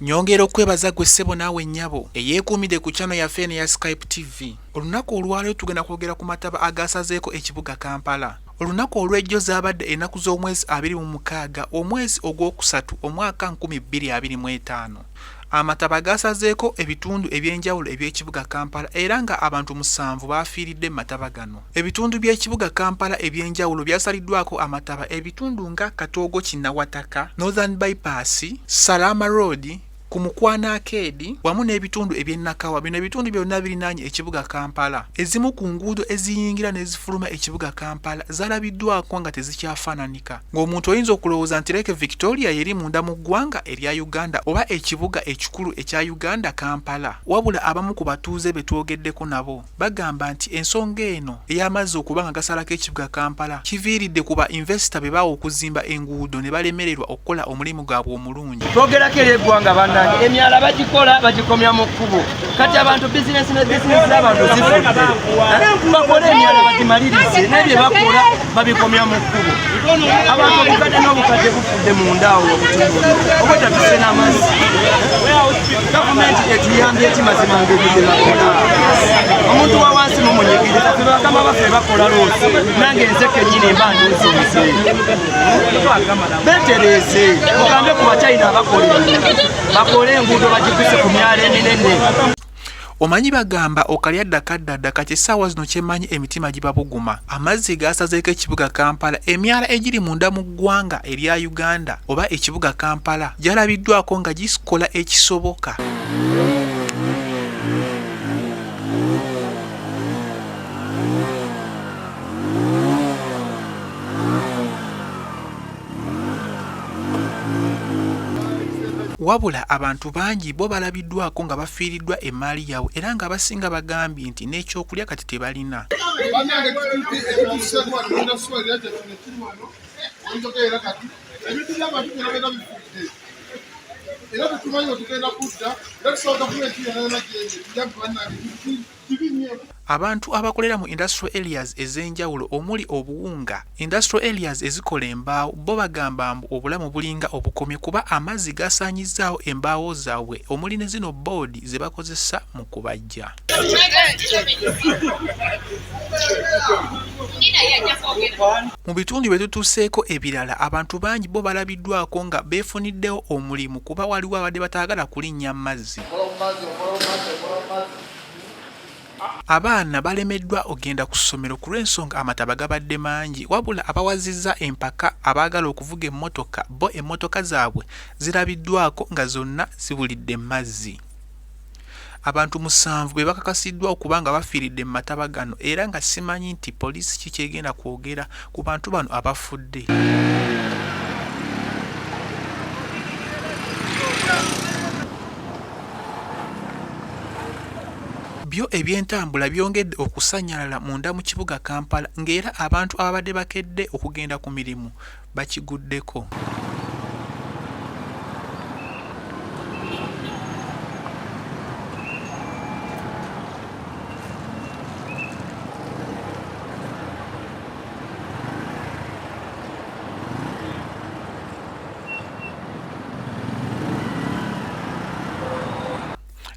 Nyongera okwebaza gwe ssebo naawe nnyabo eyeekuumidde ku channel yaffe eno ya Skype TV. Olunaku olwaleero tugenda kwogera ku mataba agasazeeko ekibuga Kampala. Olunaku olw'ejjo zaabadde ennaku z'omwezi 26 omwezi ogwokusatu omwaka 2025. Amataba gasazeeko ebitundu eby'enjawulo eby'ekibuga Kampala era nga abantu 7 baafiiridde mu mataba gano. Ebitundu by'ekibuga Kampala eby'enjawulo byasaliddwako amataba ebitundu nga Katoogo Kinnawataka, Northern Bypass, Salama Road, ku Mukwana Arcade wamu n'ebitundu eby'Nakawa. Bino ebitundu byonna birinaanye ekibuga Kampala. Ezimu ku nguudo eziyingira n'ezifuluma ekibuga Kampala zalabiddwako nga tezikyafaananika, ng'omuntu oyinza okulowooza nti Lake Victoria yeri munda mu ggwanga erya Uganda oba ekibuga ekikulu ekya Uganda Kampala. Wabula abamu ku batuuze be twogeddeko nabo bagamba nti ensonga eno ey'amazzi okuba nga gasalako ekibuga Kampala kiviiridde ku ba investor be baawa okuzimba enguudo ne balemererwa okukola omulimu gwabwe omulungi. Twogerako eri eggwanga bannange, emyala bagikola bagikomya mu kkubo, kati abantu bizinesi z'abantu zifudde. Bakole emyala bagimalirize, n'ebyo bakola babikomya mu kkubo. Abantu obukadde n'obukadde bufudde mu ndaawo obwetatuse n'amazzi. Gavumenti etuyambye eki mazima ng'ebyo bye bakola. Omuntu wa wansi mumunyigiriza, ffe bakama baffe bakola loosi, nange nze kennyini mba nduusinze. Beetereeze mugambe ku Bachina bakole enguudo bagikuse ku myala eminene. Omanyi bagamba okalya ddakaddadda kati essaawa zino kyemmanyi emitima gibabuguma. Amazzi gasazeeko ekibuga Kampala, emyala egiri munda mu ggwanga erya Uganda oba ekibuga Kampala gyalabiddwako nga gikola ekisoboka. Wabula abantu bangi bo balabiddwako nga bafiiriddwa emmaali yaabwe era nga abasinga bagambye nti n'ekyokulya kati tebalina. Abantu abakolera mu industrial areas ez'enjawulo omuli obuwunga, industrial areas ezikola embaawo bo bagamba mbu obulamu bulinga obukomye kuba amazzi gasaanyizaawo embaawo zaabwe omuli ne zino boodi ze bakozesa mu kubajja. Mu bitundu bye tutuuseeko ebirala abantu bangi bo balabiddwako nga beefuniddewo omulimu kuba waliwo abadde bataagala kulinnya mazzi. Abaana balemeddwa ogenda ku ssomero ku lw'ensonga amataba gabadde mangi, wabula abawazizza empaka abaagala okuvuga emmotoka bo emmotoka zaabwe zirabiddwako nga zonna zibulidde mazzi. Abantu 7 be bakakasiddwa okuba nga bafiiridde mu mataba gano era nga simanyi nti poliisi ki kyegenda kwogera ku bantu bano abafudde. Byo ebyentambula byongedde okusannyalala munda mu kibuga Kampala ng'era abantu ababadde bakedde okugenda ku mirimu bakiguddeko.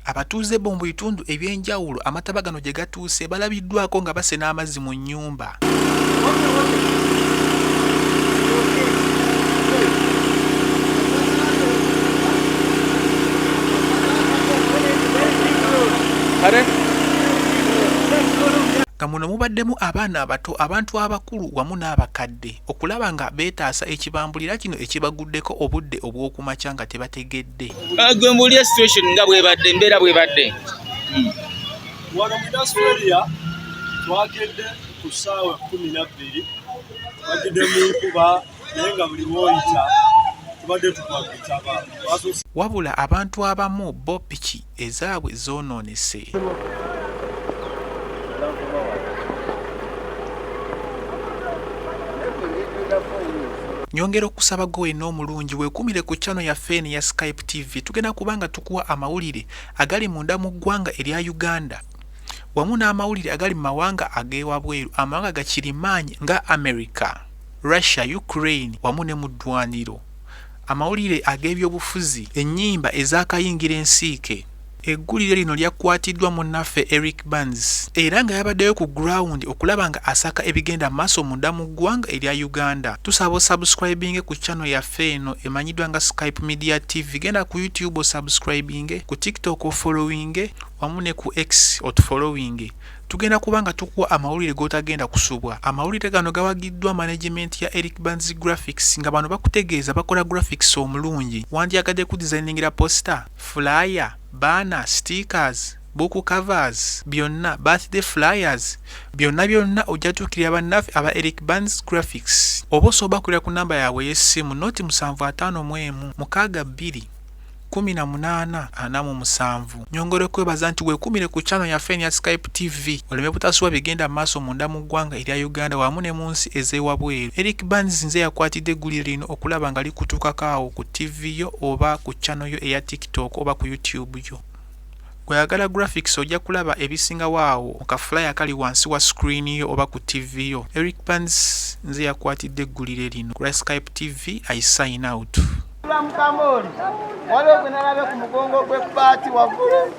Abatuuze bo mu bitundu eby'enjawulo amataba gano gye gatuuse balabiddwako nga basena amazzi mu nnyumba. Nga muno mubaddemu abaana abato, abantu abakulu wamu n'abakadde okulaba nga beetaasa ekibambulira kino ekibaguddeko obudde obw'okumakya nga tebategedde. Gwe mbuulira situation nga bwebadde, embeera bwebadde. Wano mu Australia twakedde ku ssaawa 12 bagidde mu nkuba naye nga buli woyita tubadde tukwagita abantu. Wabula abantu abamu bo piki ezaabwe zoonoonese. Nyongera okusaba gwe n'omulungi weekumire ku channel yaffe eno ya Skype TV. Tugenda kubanga tukuwa amawulire agali munda mu ggwanga erya Uganda wamu n'amawulire agali mu mawanga ag'ewabweru, amawanga gakirimaanyi nga America, Russia, Ukraine wamu ne mu ddwaniro. amawulire ag'ebyobufuzi, ennyimba ez'akayingira ensiike. Eggulire lino lyakwatiddwa munnaffe Eric Banks era nga yabaddeyo ku ground okulaba nga asaka ebigenda maaso munda mu ggwanga erya Uganda. Tusaba osubscribinge ku channel yaffe eno emanyiddwa nga Skype Media TV. Genda ku YouTube osubscribinge, ku TikTok ofollowinge, wamu ne ku X otufollowinge. Tugenda kubanga tukuwa amawulire g'otagenda kusubwa. Amawulire gano gawagiddwa management ya Eric Banks Graphics nga bano bakutegeeza bakola graphics omulungi. Wandyagadde ku designingira poster, flyer, banner, stickers, book covers, byonna, birthday flyers, byonna ojja tuukirira bannaffe aba Eric Banks Graphics. Oba osobola ku namba yaabwe y'essimu noti 751 62 1847. Nyongere kwebaza nti weekumire ku channel yaffe ya Skype TV oleme butasuwa bigenda maaso munda mu ggwanga erya Uganda wamu ne mu nsi ez'ewabweru. Eric Banks nze yakwatidde eggulire lino okulaba nga likutuukako awo ku TV yo oba ku channel yo eya TikTok oba ku YouTube yo. Gweyagala graphics ojja kulaba ebisinga waawo mu kafulaya kali wansi wa screen yo oba ku TV yo. Eric Banks nze yakwatidde eggulire lino. Ku Skype TV I sign out. Mukamoli waliwo gwe nalabe ku mugongo gw'ebbaati waggulu